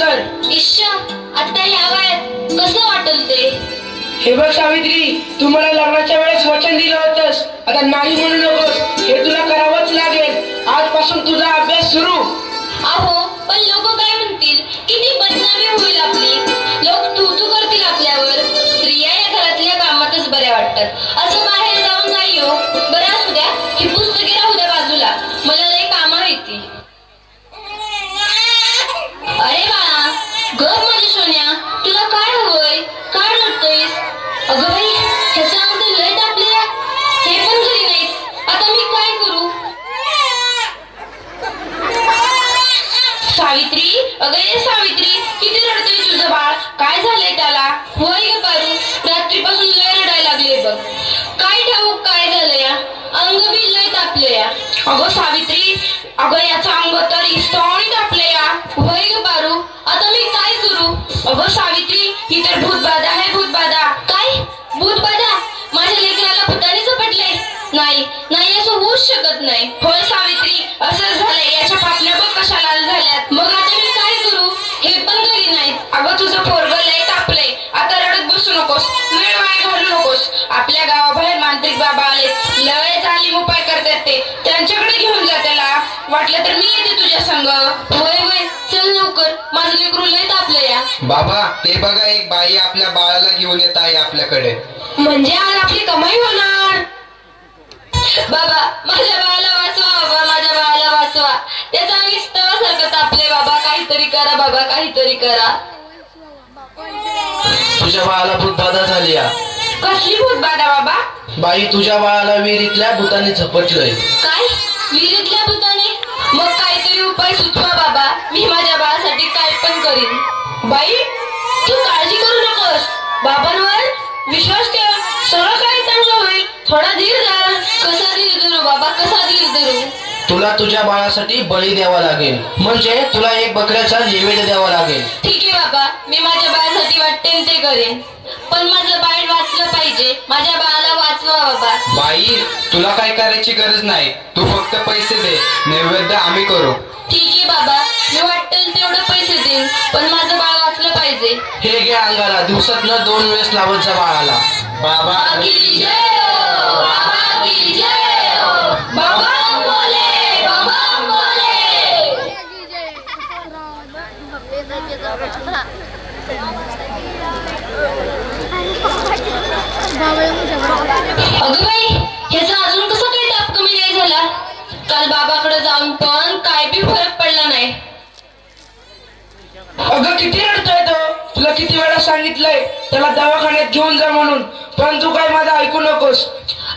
कर. ईश्या, आता या वयात कसं वाटल ते? हे बघ सावित्री, तू मला लग्नाच्या वेळेस वचन दिलं होतंस, आता नाही म्हणू नकोस. हे तुला करावंच लागेल. आजपासून तुझा अभ्यास सुरू. अहो, पण लोक काय म्हणतील? किती बदनामी होईल आपली. लोक तू करतील आपल्यावर. स्त्रिया या घरातल्या कामातच बऱ्या वाटतात, असं बाहेर जाऊन नाही हो. बरं असू द्या, ही पुस्तके राहू द्या बाजूला, मला लय काम आहे ती. अरे बाळा, गप माझ्या सोन्या, तुला काय हवंय? काय रडतोयस? अगं बाई, ह्याचं अंग तर लय तापलंय. हे पण घरी नाहीत, आता मी काय करू? सावित्री, अगं ये सावित्री, किती रडतोय तुझं बाळ? काय झालंय त्याला? होय ग पारू, रात्रीपासून लय रडायला लागले बघ. काय ठाऊक काय झालंय? अंग बी लय तापलंय. अगं सावित्री, अगं याचं अंग तर इस्तवणी तापलंय. होय ग पारू, आता मी काय करू? अगं सावित्री, ही तर भूतबाधा आहे, भूतबाधा. काय भूतबाधा? माझ्या लेकराला भूताने झपटले? नाही नाही, असं होऊच शकत नाही. होय सावित्री, असं झालंय. याच्या पापण्या बघ कशा लाल झाल्यात. मग आता मी काय करू? हे पण घरी नाहीत. अगं तुझं पोरगं लय तापलंय, आता रडत बसू नकोस, वेळ वाया घालू नकोस. आपल्या गावाबाहेर मांत्रिक बाबा आले, लय जालीम उपाय करतात ते. त्यांच्याकडे घेऊन जा त्याला. वाटलं तर मी येते तुझ्या संग. होय होय, चल लवकर, माझं लेकरू लय तापलंय. बाबा, ते बघा, एक बाई आपल्या बाळाला घेऊन येत आहे आपल्याकडे. म्हणजे आज आपली कमाई होणार. बाबा, माझ्या बाळाला वाचवा. बाबा, माझ्या बाळाला वाचवा. त्याचा विस्तवासारखं तापले. बाबा, काहीतरी करा. बाबा, काहीतरी करा. तुझ्या बाळाला भूतबाधा झाली. कसली भूतबाधा बाबा? बाई, तुझ्या बाळाला विहिरीतल्या भूताने झपटलंय. काय? विहिरीतल्या भूताने? मग काहीतरी उपाय सुचवा बाबा, मी माझ्या बाळासाठी काय पण करीन. बाई, तू काळजी करू नकोस. बाबांवर विश्वास ठेव, सगळं काही चांगलं होईल. थोडा धीर धर. कसा धीर धरू बाबा, कसा धीर धरू? तुला तुझ्या बाळासाठी बळी द्यावा लागेल, म्हणजे तुला एक बकऱ्याचा नैवेद्य द्यावा लागेल. ठीक आहे बाबा, मी माझ्या बाळासाठी वाटते ते करेन, पण माझं बाळ वाचलं पाहिजे. माझ्या बाळाला वाचवा बाबा. बाई, तुला काय करायची गरज नाही, तू फक्त पैसे दे, नैवेद्य आम्ही करू. ठीक आहे बाबा, मी वाटेल तेवढं पैसे देईन, पण माझं बाळ वाचलं पाहिजे. हे घे अंगाला, दिवसातनं 2 वेळेस लावत जा बाळाला. बाबा की जय हो, बाबा की जय हो. बाबा बोले, बाबा बोले. अगं बाई, ह्याचा अजून कसं काही ताप कमी नाही झाला? काल बाबाकडे जाऊन पण काय बी फरक पडला नाही. अगं किती रडतोय तो. तुला किती वेळा सांगितलंय त्याला दवाखान्यात घेऊन जा म्हणून, पण तू काय माझं ऐकू नकोस.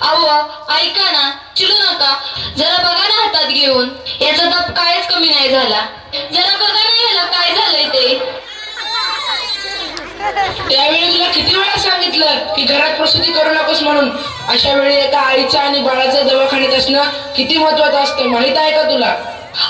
अहो ऐका ना, चिडू नका. जरा बघा ना हातात घेऊन, याचा ताप कायच कमी नाही झाला. जरा बघा ना याला काय झालंय ते. त्यावेळी तुला किती वेळा सांगितलं की घरात प्रसूती करू नकोस म्हणून. अशा वेळी एका आईचं आणि बाळाचं दवाखान्यात असणं किती महत्वाचं असतं, माहित आहे का तुला?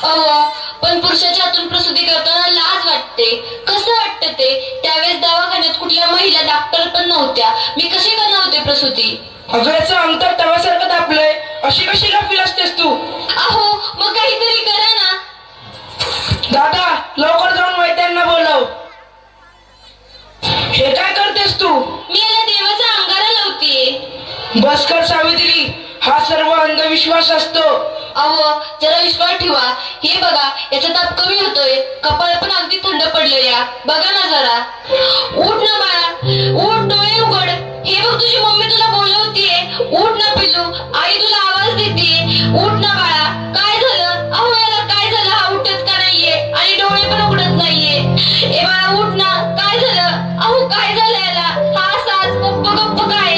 अहो, पण पुरुषाच्या हातून प्रसूती करताना लाज वाटते. कसं वाटतं ते? त्यावेळेस दवाखान्यात कुठल्या महिला डॉक्टर पण नव्हत्या. मी कशी करणार होते प्रसूती? अगं याचं अंतर तव्यासारखं तापलंय, अशी कशी गाफील असतेस तू? अहो, मग काहीतरी करा ना. दादा, लवकर जाऊन वैद्यांना बोलव. हे काय करतेस तू? मी याला देवाचा अंगारा लावतीये. बस कर सावित्री, हा सर्व अंधविश्वास असतो. अहो, जरा विश्वास ठेवा. हे बघा, याचा ताप कमी होतोय, कपाळ पण अगदी थंड पडलंय. या बघा ना जरा. उठ ना बाळा, उठ, डोळे उघड. हे बघ, तुझी मम्मी तुला बोलवतीये. उठ ना पिल्लू, आई तुला आवाज देते. उठ ना बाळा. काय झालं? अहो, याला काय झालं? हा उठत का नाहीये आणि डोळे पण उघडत नाहीये. ए बाळा, उठ ना. काय झालं? अहो, काय झालं याला? हा सास गप्प गप्प काय?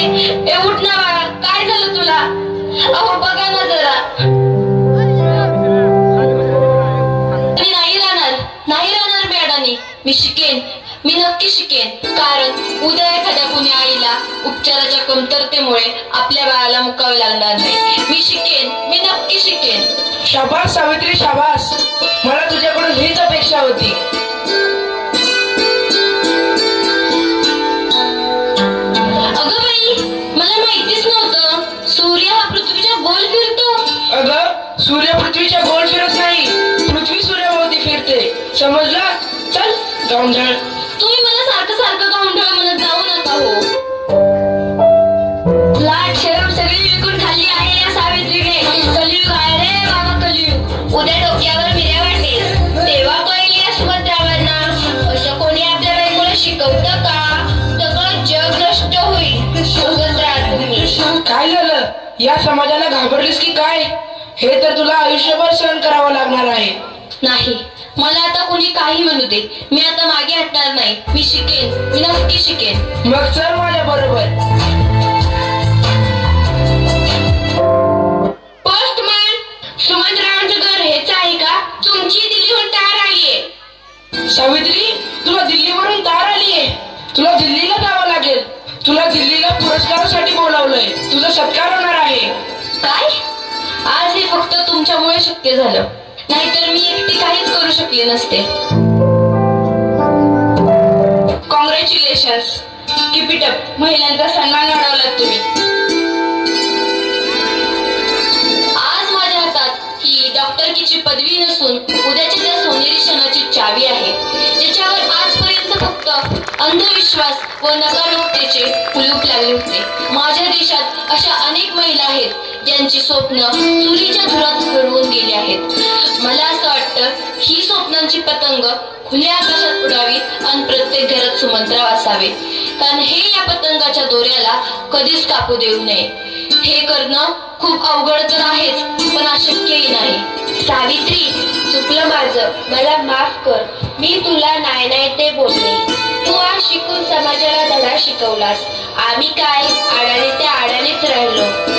ए उठ ना बाळा, काय झालं तुला? अहो बघा ना जरा. नाही राहणार मॅडमनी. मी शिकेन, मी नक्की शिकेन. कारण उद्या एखाद्या कुणी आईला उपचाराच्या कमतरतेमुळे आपल्या बाळाला मुकावे लागणार नाही. मी शिकेन, मी नक्की शिकेन. शाबास सावित्री, शाबास. मला तुझ्याकडून हीच अपेक्षा होती. अगं बाई, मला माहितीच नव्हतं सूर्य हा पृथ्वीच्या गोल फिरतो. अगं, सूर्य पृथ्वीच्या गोल फिरत नाही, पृथ्वी सूर्याभोवती फिरते. समजलं? चल गावंढळ. तुम्ही मला सारखं सारखं गावंढळ म्हणत जाऊ नका हो. लाट शरम सगळी विकून खाल्ली आहे या सावित्रीने. कलियुग आहे रे बाबा, कलियुग. उद्या डोक्यावर मिऱ्या वाटेल तेव्हा कळेल या सुभद्रावांना. असं कोणी आपल्या बायकोला शिकवतं का? सगळं जग नष्ट होईल. सुभद्रा तुम्ही. काय झालं? या समाजाला घाबरलीस की काय? हे तर तुला आयुष्यभर सहन करावं लागणार आहे. नाही, मला आता कोणी काही म्हणू दे, मी आता मागे हटणार नाही. मी शिकेन, मी नक्की शिकेन. मग चल माझ्या बरोबर. पोस्टमॅन, सुमंतरावांचं घर हेच आहे का? तुमची दिल्लीहून तार आलीये. सावित्री, तुला दिल्लीवरून तार आलीये. तुला दिल्लीला जावं लागेल. तुला दिल्लीला पुरस्कारासाठी बोलावलंय. तुझा सत्कार होणार आहे. काय? आज हे फक्त तुमच्यामुळे शक्य झालं, नाहीतर मी एकटी काहीच करू शकले नसते. Congratulations, keep it up. महिलांचा सन्मान वाढवलात तुम्ही. आज माझ्या हातात ही डॉक्टरकीची पदवी नसून उद्याच्या त्या सोनेरी क्षणाची चावी आहे, ज्याच्यावर आजपर्यंत फक्त अंधविश्वास व नकारात्मकतेचे कुलूप लागले होते. माझ्या देशात अशा अनेक महिला आहेत ज्यांची स्वप्न चुलीच्या धुरात हरवून गेली आहेत. मला असं वाटतं ही स्वप्नांची पतंग खुल्या आकाशात उडावी आणि प्रत्येक घरात सुमंतराव असावे, कारण हे या पतंगाच्या दोऱ्याला कधीच कापू देऊ नये. हे करणं खूप अवघड तर आहेच, पण अशक्यही नाही. सावित्री, चुकलं माझं, मला माफ कर. मी तुला नाही नाही ते बोलले. तू आज शिकून समाजाला धडा शिकवलास. आम्ही काय आडाने त्या आडानेच राहिलो.